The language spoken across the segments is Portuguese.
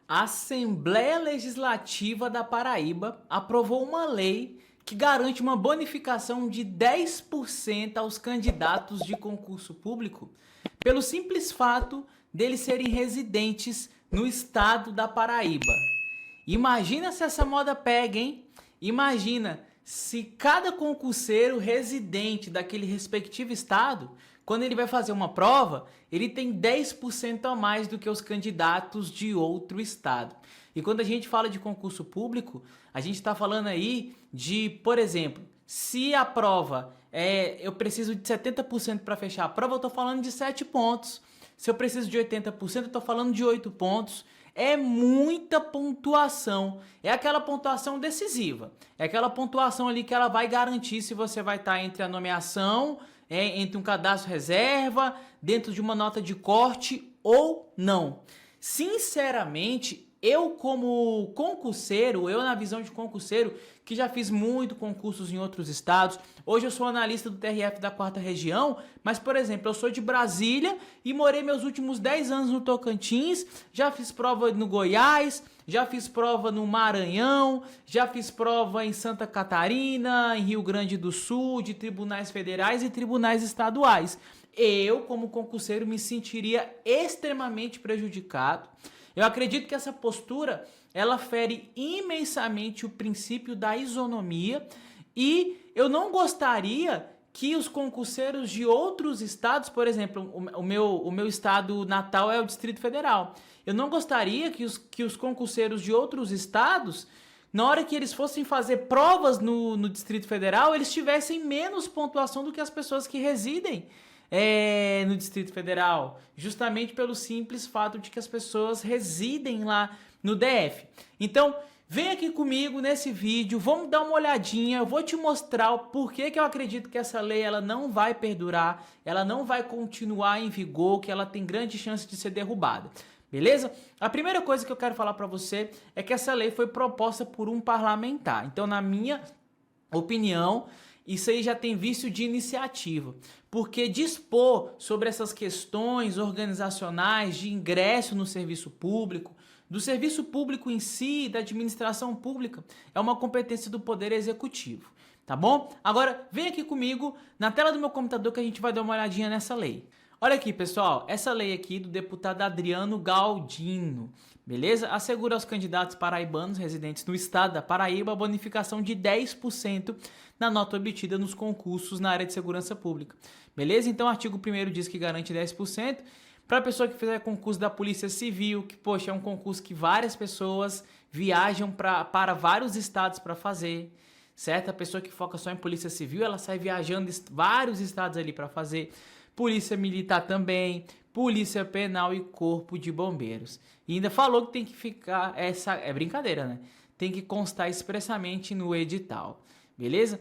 A Assembleia Legislativa da Paraíba aprovou uma lei que garante uma bonificação de 10% aos candidatos de concurso público pelo simples fato deles serem residentes no estado da Paraíba. Imagina se essa moda pega, hein? Imagina se cada concurseiro residente daquele respectivo estado, quando ele vai fazer uma prova, ele tem 10% a mais do que os candidatos de outro estado. E quando a gente fala de concurso público, a gente está falando aí de, por exemplo, se a prova eu preciso de 70% para fechar a prova, eu estou falando de 7 pontos. Se eu preciso de 80%, eu estou falando de 8 pontos. É muita pontuação, é aquela pontuação decisiva, é aquela pontuação ali que ela vai garantir se você vai estar entre a nomeação, entre um cadastro reserva, dentro de uma nota de corte ou não. Sinceramente, eu como concurseiro, eu na visão de concurseiro, que já fiz muito concursos em outros estados, hoje eu sou analista do TRF da 4ª Região, mas, por exemplo, eu sou de Brasília e morei meus últimos 10 anos no Tocantins, já fiz prova no Goiás, já fiz prova no Maranhão, já fiz prova em Santa Catarina, em Rio Grande do Sul, de tribunais federais e tribunais estaduais. Eu, como concurseiro, me sentiria extremamente prejudicado. Eu acredito que essa postura, ela fere imensamente o princípio da isonomia e eu não gostaria que os concurseiros de outros estados, por exemplo, o meu estado natal é o Distrito Federal. Eu não gostaria que os concurseiros de outros estados, na hora que eles fossem fazer provas no Distrito Federal, eles tivessem menos pontuação do que as pessoas que residem no Distrito Federal, justamente pelo simples fato de que as pessoas residem lá no DF. Então, vem aqui comigo nesse vídeo, vamos dar uma olhadinha, eu vou te mostrar o porquê que eu acredito que essa lei ela não vai perdurar, ela não vai continuar em vigor, que ela tem grande chance de ser derrubada. Beleza? A primeira coisa que eu quero falar para você é que essa lei foi proposta por um parlamentar. Então, na minha opinião, isso aí já tem vício de iniciativa, porque dispor sobre essas questões organizacionais de ingresso no serviço público, do serviço público em si, da administração pública, é uma competência do Poder Executivo, tá bom? Agora, vem aqui comigo na tela do meu computador que a gente vai dar uma olhadinha nessa lei. Olha aqui, pessoal, essa lei aqui do deputado Adriano Galdino, beleza? Assegura aos candidatos paraibanos residentes no estado da Paraíba a bonificação de 10% na nota obtida nos concursos na área de segurança pública, beleza? Então o artigo 1º diz que garante 10% para a pessoa que fizer concurso da Polícia Civil, que, poxa, é um concurso que várias pessoas viajam para vários estados para fazer, certo? A pessoa que foca só em Polícia Civil, ela sai viajando vários estados ali para fazer. Polícia Militar também, Polícia Penal e Corpo de Bombeiros. E ainda falou que tem que ficar, é brincadeira, né? Tem que constar expressamente no edital, beleza?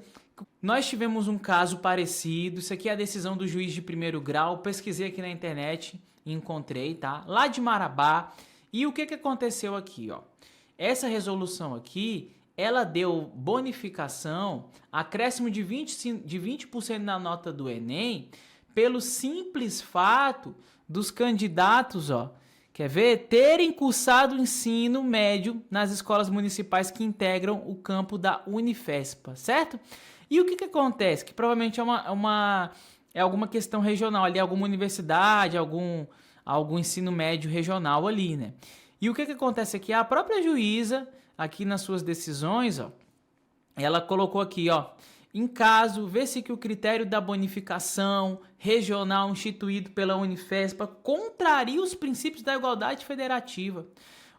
Nós tivemos um caso parecido, isso aqui é a decisão do juiz de 1º grau, pesquisei aqui na internet e encontrei, tá? Lá de Marabá. E o que aconteceu aqui, ó? Essa resolução aqui, ela deu bonificação, acréscimo de 20% na nota do Enem, pelo simples fato dos candidatos, ó, quer ver? Terem cursado o ensino médio nas escolas municipais que integram o campo da Unifespa, certo? E o que acontece? Que provavelmente é alguma questão regional ali, alguma universidade, algum ensino médio regional ali, né? E o que acontece aqui? A própria juíza, aqui nas suas decisões, ó, ela colocou aqui, ó, em caso, vê-se que o critério da bonificação regional instituído pela Unifespa contraria os princípios da igualdade federativa,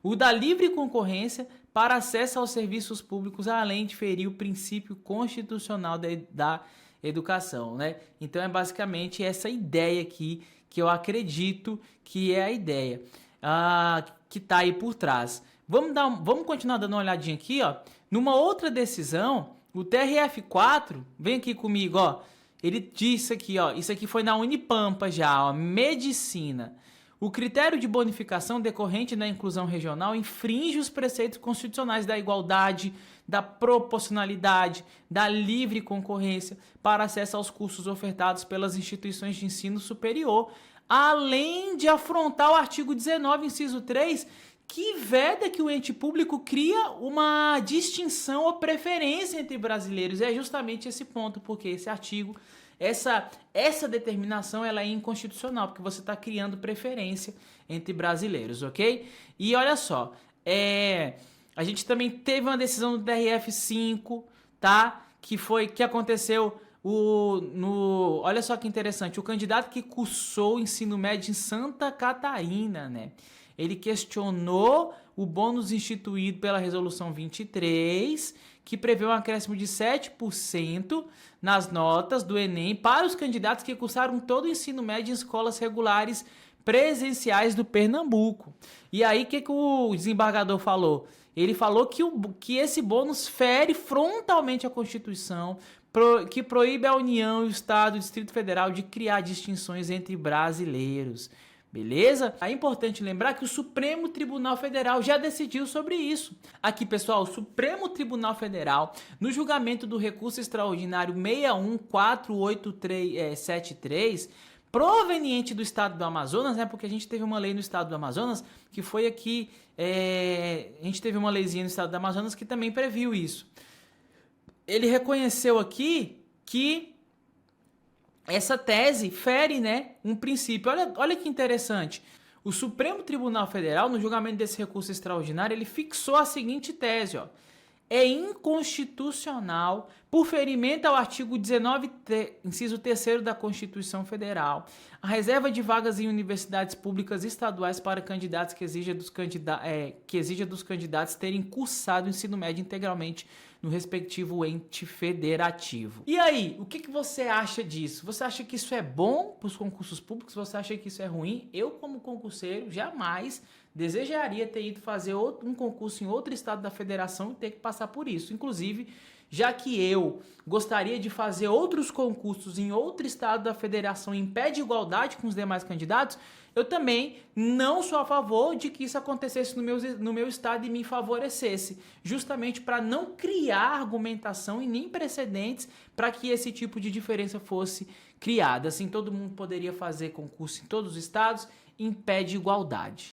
o da livre concorrência para acesso aos serviços públicos, além de ferir o princípio constitucional da educação, né? Então é basicamente essa ideia aqui que eu acredito que é a ideia que está aí por trás. Vamos continuar dando uma olhadinha aqui, ó. Numa outra decisão, o TRF4, vem aqui comigo, ó. Ele disse aqui, ó, isso aqui foi na Unipampa já, ó, medicina. O critério de bonificação decorrente da inclusão regional infringe os preceitos constitucionais da igualdade, da proporcionalidade, da livre concorrência para acesso aos cursos ofertados pelas instituições de ensino superior, além de afrontar o artigo 19, inciso 3, que veda que o ente público cria uma distinção ou preferência entre brasileiros. É justamente esse ponto, porque esse artigo, essa determinação, ela é inconstitucional, porque você está criando preferência entre brasileiros, ok? E olha só, a gente também teve uma decisão do TRF5, tá? Que aconteceu olha só que interessante, o candidato que cursou o ensino médio em Santa Catarina, né? Ele questionou o bônus instituído pela Resolução 23, que prevê um acréscimo de 7% nas notas do Enem para os candidatos que cursaram todo o ensino médio em escolas regulares presenciais do Pernambuco. E aí, o que o desembargador falou? Ele falou que esse bônus fere frontalmente a Constituição, que proíbe a União, o Estado e o Distrito Federal de criar distinções entre brasileiros. Beleza? É importante lembrar que o Supremo Tribunal Federal já decidiu sobre isso. Aqui, pessoal, o Supremo Tribunal Federal, no julgamento do recurso extraordinário 614873, proveniente do estado do Amazonas, né? Porque a gente teve uma lei no estado do Amazonas que foi aqui. A gente teve uma leizinha no estado do Amazonas que também previu isso. Ele reconheceu aqui que essa tese fere, né, um princípio. Olha que interessante. O Supremo Tribunal Federal, no julgamento desse recurso extraordinário, ele fixou a seguinte tese, ó. É inconstitucional, por ferimento ao artigo 19, inciso 3º da Constituição Federal, a reserva de vagas em universidades públicas estaduais para candidatos que exija dos candidatos terem cursado o ensino médio integralmente no respectivo ente federativo. E aí, o que você acha disso? Você acha que isso é bom para os concursos públicos? Você acha que isso é ruim? Eu, como concurseiro, jamais desejaria ter ido fazer um concurso em outro estado da federação e ter que passar por isso. Inclusive, já que eu gostaria de fazer outros concursos em outro estado da federação em pé de igualdade com os demais candidatos, eu também não sou a favor de que isso acontecesse no meu estado e me favorecesse, justamente para não criar argumentação e nem precedentes para que esse tipo de diferença fosse criada. Assim, todo mundo poderia fazer concurso em todos os estados em pé de igualdade.